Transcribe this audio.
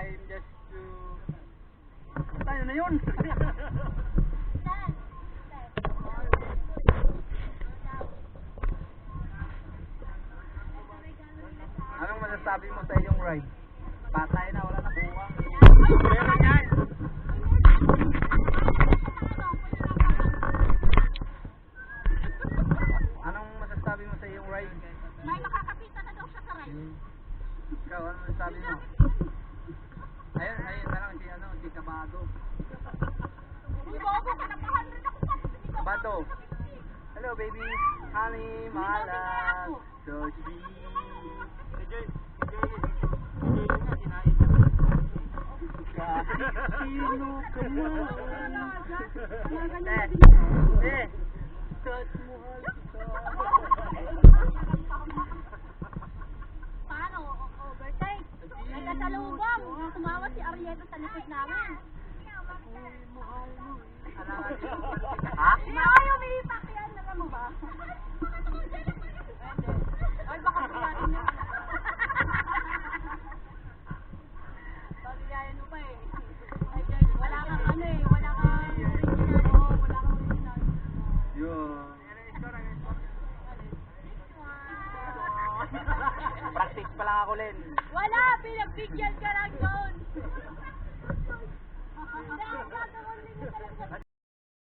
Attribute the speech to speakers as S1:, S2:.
S1: I'm just to... Tayo na yun! Anong masasabi mo sa iyong ride? Patay na, wala na buwang. Meron yan! Anong masasabi mo sa iyong ride?
S2: May makakapita na daw siya sa ride.
S1: Ikaw, anong masasabi mo? Ayun na lang, si Kabado.
S2: Hindi ba ako kanapahan ako pa?
S1: Kabado. Hello baby. Honey, malas. So sweet. Sino ka man? Kat mahal kita.
S2: Paano? Overtake? May kasalubong. Tumawa si Arieta sa likod namin.
S1: Ha?
S2: Ay, umiipak yan. Alam mo ba? Ay, baka pagkain na. Pagyayan mo pa eh. Wala kang ano eh. Wala kang original. Oo, wala kang original.
S1: Yun. Practice pa lang ako, Len.
S2: Wala! Pinagbigyan ka lang doon! Dahil gagawin din talaga.